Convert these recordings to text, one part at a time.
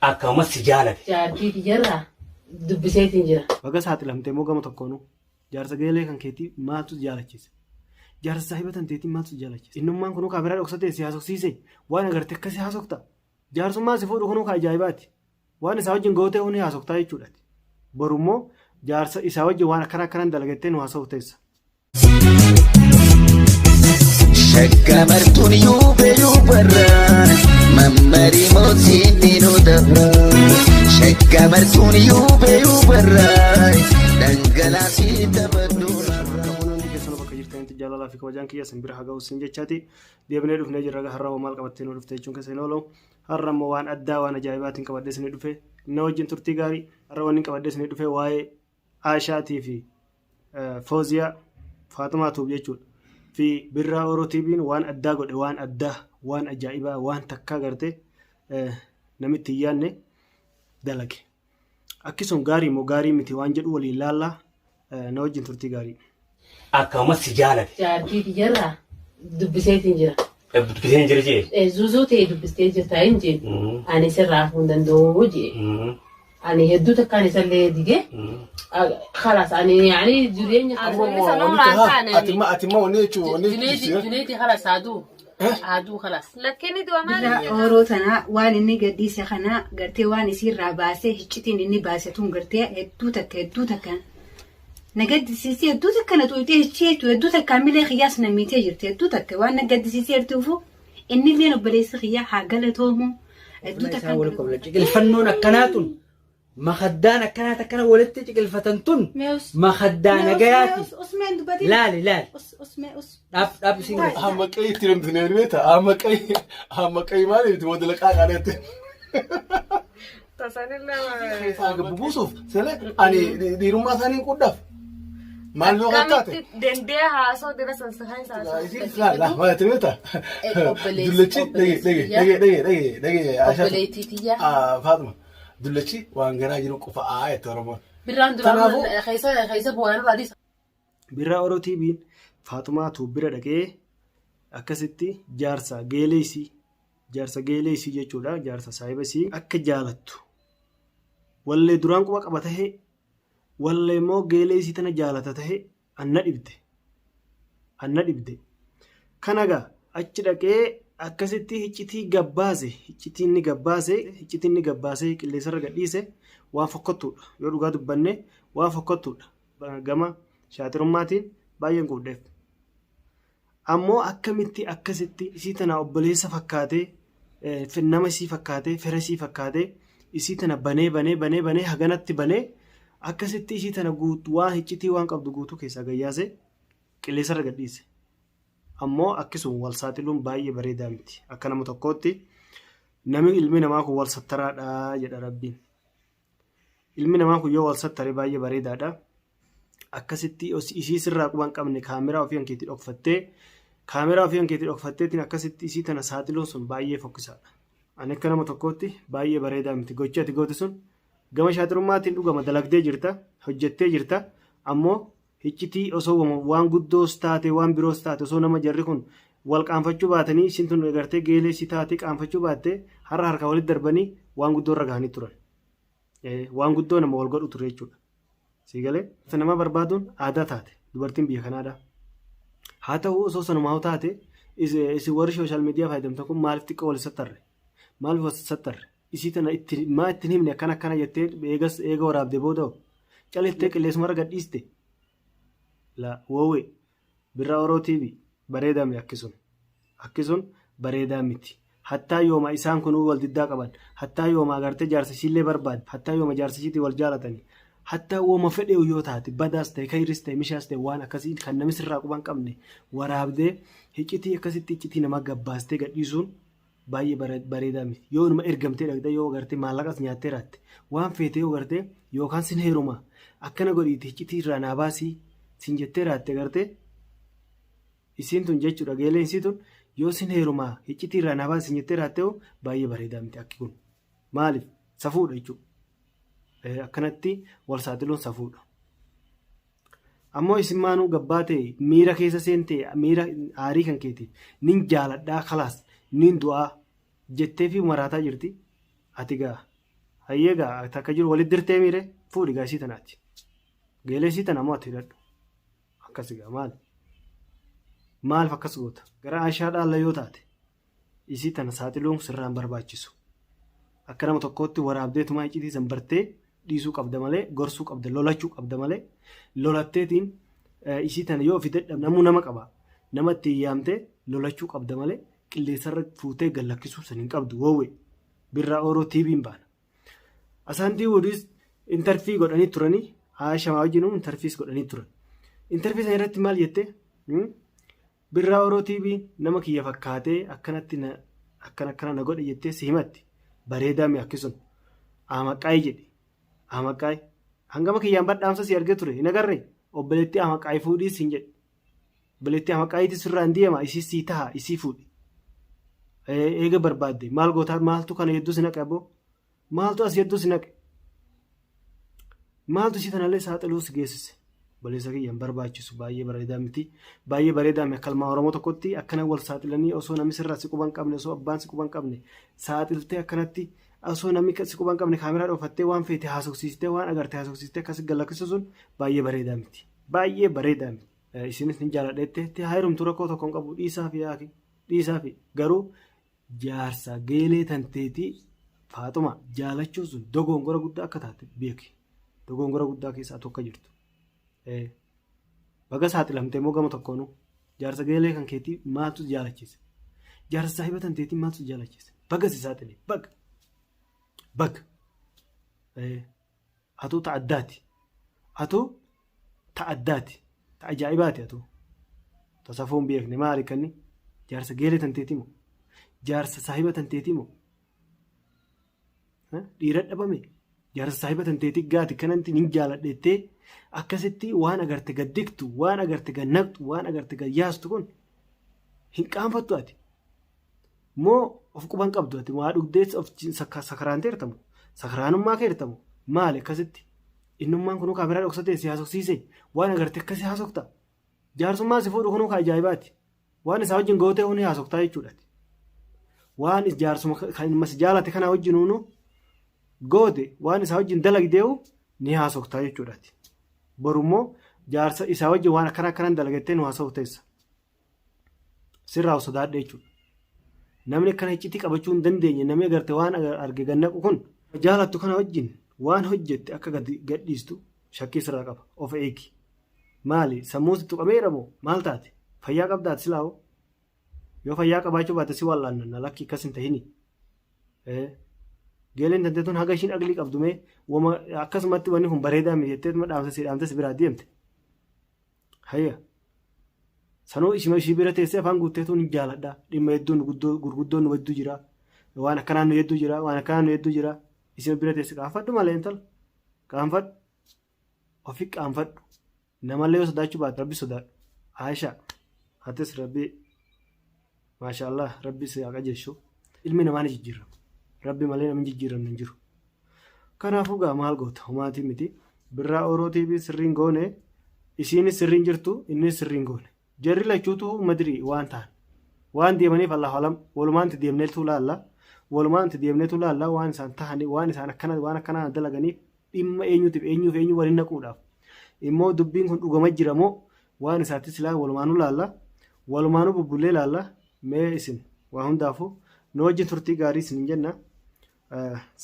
akkama si jaalate. Jaartii jirra dubbiseetiin jira. Baga saaxilamtee moo gama tokkoonu jaarsa geelee kan keetii maaltu jaalachiise? Jaarsa saahibatan teetiin maaltu jaalachiise? Innummaan kunuu kaameraa dhoksatee si haasofsiise waan agartee akkasii haasofta. Jaarsummaa si fuudhu kunuu ka ajaa'ibaati. Waan isaa wajjin gootee huni haasoftaa jechuudhaati. Borummoo jaarsa isaa wajjin waan akkanaan dalagattee nu haasofteessa. Shakka martuun yuubee barraan mammarii mootiin ni nu dabra. Shakka martuun yuubee barraan dhangalaasii taphadhu. Jaalalaa fi kabajaan kiyya simbira haga usin jechaati deebinee dhufnee jirra har'a maal qabattee nu dhufte jechuun keessa hin oolu har'a immoo waan addaa waan ajaa'ibaatiin qabadhee isin dhufe na wajjin turtii gaarii har'a waan qabadhee isin dhufe waa'ee Aashaatii fi Fooziyaa Faatumaatuuf jechuudha fi Birraa Oroo TV'n waan addaa godhe waan addaa waan ajaa'ibaa waan takkaa gartee namitti hin yaadne dalage akkasuma gaarii moo gaarii miti waan jedhu waliin laallaa na wajjin turtii gaarii. Akkama si jaalate. Jaartii jirra dubbiseetiin jira. Dubbiseen jira jee. Zuuzuu ta'e dubbistee jirta hin jeen. Ani sirraa fuun danda'u jee. Ani hedduu takkaan isallee digee. Khalaas ani yaani jireenya. Ati ma wanni jechuun Juneeti khalaas aduu. Aduu khalaas. Lakkeen du'a maali? Oroo tanaa waan inni gadhiise kanaa gartee waan isiirraa baasee hiccitiin inni baase tun gartee hedduu takkaan. Nagadisiisee hedduu takka na tuutee jechuudha hedduu takka milee xiyyaas namiitee jirti hedduu takka waan nagadisiisee jirtuufu inni illee obboleessi xiyyaa haa galatoomu hedduu takka. Ciqilfannoon akkanaatun mahaddaan akkana walitti ciqilfatan tun mahaddaa nagayaati. Laali. Dhaab isin gahe. Amma qayyii itti namtine beeta amma qayyii maaliif wadala qaaqaadheette. Tasaanillee bubusuuf sele ani dhiirummaa isaanii qudhaaf. Maal yoo fakkaate? Dandee haasoo dira sansahaan isaa. Laa maalitti beektaa? Dullachi dhagee Obboleettii tiyyaa. Faatuma dullachi waan garaa jiru qofa itti Oromoon. Birraan duraan keessa bu'aan raadisa. Birraa Oroo TV'n Faatumaatu bira dhaqee akkasitti jaarsa geeleesii jechuudha jaarsa saahibasii akka jaalattu wallee duraan quba qaba tahee wallee immoo geeleesii tana jaalata tahee anna dhibde kanagaa achi dhaqee akkasitti hiccitii ni gabbaase qilleensarra gadhiise waan fokkottuudha yoo dhugaa dubbanne waan fokkottuudha gama shaatirummaatiin baay'een quudheef ammoo akkamitti akkasitti isii tana obboleessa fakkaatee nama isii fakkaatee fira isii fakkaatee isii tana banee haganatti banee akkasitti isii tana guutuu waan hiccitii waan qabdu guutuu keessaa gayyaase qilleensarra gadhiise ammoo akkasuma wal saaxiluun baay'ee bareedaa miti akka nama tokkootti namni ilmi namaa kun wal sattaraadha jedha rabbiin ilmi namaa kun yoo wal sattare baay'ee bareedaadha akkasitti isii sirraa quban qabne kaameraa ofii hankeetti dhokfatteetiin akkasitti isii tana saaxiluun sun baay'ee fokkisaadha. Ani akka nama tokkootti baay'ee bareedaa miti gochi ati goote sun gama shaatirummaatiin dhugama dalagdee jirta hojjettee jirta ammoo hiccitii osoo waan guddoos taate waan biroos taate osoo nama jarri kun wal qaanfachuu baatanii isin tun agartee geeleessi taatee qaanfachuu baattee harka walitti darbanii waan guddoo irra gahanii turan waan guddoo nama wal godhu ture jechuudha. Siigalee nama barbaaduun aadaa taate dubartiin biyya kanaadha. Haa ta'u osoo sanumaa taate isin warri sooshaal miidiyaa fayyadamtan kun maaliif xiqqoo wal sattarre isii tana ittiin himne akkana jettee eega waraabdee booda calettee qilleensuma gadhiiste woowee Birraa Oroo TV bareedame akkisuun bareedaa miti. Hattaa yooma isaan kun wal diddaa qaban hattaa yooma agartee jaarsa ishiillee barbaade hattaa yooma jaarsa ishiitii wal jaalatanii hattaa wooma fedhe yoo taate badaas ta'e kayris ta'e mishaas ta'e waan akkasii kan namni sirraa quban qabne waraabdee hiccitii akkasitti hiccitii nama gabbaastee gadhiisuun baay'ee bareedaa miti yoo nama ergamtee dhaqxee yoo agartee maallaqas nyaattee raatte waan feetee yoo agartee yookaan sin heeruma akkana godhiite hiccitii irraa naa baasii sin jettee raatte agartee isiin tun jechuudha geeleensi tun yoo sin heerumaa hiccitii irraa naa baasii sin jettee raatte baay'ee bareedaa miti akki kun maaliif safuudha jechuudha. Akkanatti wal saaxiluun safuudha. Ammoo isin maanuu gabbaatee miira keessa seentee miira aarii kan keetiif nin jaaladhaa kalaas nin du'aa jettee fi maraataa jirti ati gaa hayyeegaa takka jiru walitti dirtee miire fuudhi gaasii tanaati geelee sii tana moo ati hidhadhu akkasigaa maal akkas goota gara Aishaa dhaalla yoo taate isii tana saaxiluun sirraan barbaachisu akka nama tokkootti waraabdeetumaa iccitii san bartee dhiisuu qabda malee gorsuu qabda lolachuu qabda malee lolatteetiin isii tana yoo ofii namuu nama qaba namatti yaamtee lolachuu qabda malee qilleensarra fuutee gallakkisuu san hin qabdu woowwe birraa Oromoo TV'n baana. Asaantii Woodiis intarfii godhanii turanii Aishaa wajjin intarfiis godhanii turan. Intarfii sana irratti maal jettee birraa Oromoo TV nama kiyya fakkaatee akkanatti akkana na godhe jettee si himatti bareedaa mi akkasumas amaqaay jedhe amaqaay hangama kiyyaan badhaamsa si arge ture hin agarree obboleettii amaqaay fuudhiis hin jedhe obboleettii amaqaayitti sirraan deema isii sii taha isii fuudhi eega barbaadde maal gootaa maaltu kana hedduu si naqe aboo maaltu as hedduu si naqe maaltu si tanallee saaxiluu si geessise obboleessa kiyyaan barbaachisu baay'ee bareedaa miti baay'ee bareedaa mi kalmaa Oromoo tokkotti akkana wal saaxilanii osoo namni sirraa si quban qabne osoo abbaan si quban qabne saaxiltee akkanatti osoo namni si quban qabne kaameraa dhoofattee waan feete haasofsiistee waan agarte haasofsiistee akkasii gallakkisuu sun baay'ee bareedaa miti baay'ee bareedaa miti isinis ni jaaladheetti haayirumtu rakkoo tokkoon qabu dhiisaa fi garuu jaarsa geelee tanteetii Faatuma jaalachuun sun dogongora guddaa akka taate beeki dogongora guddaa keessaa tokko jirtu. Baga saaxilamtee moo gama tokkoonu jaarsa geelee kan keetii maaltu jaalachiise jaarsa saahiba tanteetii maaltu jaalachiise baga si saaxile baga atuu ta'addaati ta'ajaa'ibaati atuu tasafuun beekne maali kanni jaarsa geelee tanteetii moo jaarsa saahiba tanteetii moo dhiira dhabame jaarsa saahiba tanteetii gaati kanatti ni jaaladheettee akkasitti waan agarte gaddiktu waan agarte gannaqxu waan agarte gayyaastu kun hin qaanfattu ati moo of quban qabdu ati waa dhugdees of sakaraanteertamu sakaraanummaa keertamu maali akkasitti innummaan kunuu kaameraa dhoksatee si haasofsiise waan agarte akkasii haasofta jaarsummaa si fuudhu kunuu ka ajaa'ibaati waan isaa wajjin gootee huni haasoftaa jechuudhaati waan jaarsuma kan mas jaalate kana wajjin hunu goote waan isaa wajjin dalagdeewu ni haasoftaa jechuudhaati. Borummoo jaarsa isaa wajjin waan akkanaan dalagattee nu haasofteessa. Sirraa sodaadha jechuudha. Namni akkana iccitii qabachuu hin dandeenye namni agarte waan arge gannaqu kun jaalattu kana wajjin waan hojjette akka gadhiistu shakkii sirraa qaba of eegi. Maali sammuusi tuqameera moo maal taate fayyaa qabdaati silaa'oo yoo fayyaa qabaachuu baate si wallaanna lakki akkas hin tahini. Geeleen tanteetuun haga ishiin aglii qabdumee akkasumatti wanni kun bareedaa mijettee dhaamsa si biraa deemte. Hayya sanuu ishii bira teessee afaan guutteetuun hin jaaladha dhimma hedduun gurguddoon nu hedduu jira waan akkanaan nu hedduu jira waan akkanaan nu hedduu jira isin bira teesse qaanfadhu malee intala qaanfadhu ofi qaanfadhu namallee yoo sodaachuu baate rabbi sodaadhu Aishaa hatis rabbi maashaallah rabbi si haqa jechuun ilmi namaa ni jijjiirama. Rabbi malee namni jijjiiramne hin jiru. Kanaafuu gaa maal goota humaatii miti birraa Oromoo TV sirriin goone isiinis sirriin jirtu innis sirriin goone jarri lachuutu madirii waan ta'an waan deemaniif Allahu alam walumaanti deemneetu laalla waan isaan tahanii waan isaan akkana dalaganiif dhimma eenyu waliin naquudhaaf immoo dubbiin kun dhugama jira moo waan isaatti silaa walumaanuu laalla walumaanuu bubbullee laalla mee isin waa hundaafuu nu wajjin turtii gaarii isin jenna.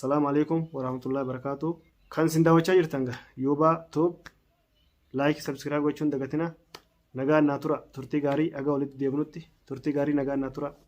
Salaamu alaikum warahmatullahi wabarakatuh. Kan isin daawwachaa jirtan Yuubaa Tube like subscribe gochuun dagatina nagaan naa tura turtii gaarii aga walitti deebinutti turtii gaarii nagaan naa tura.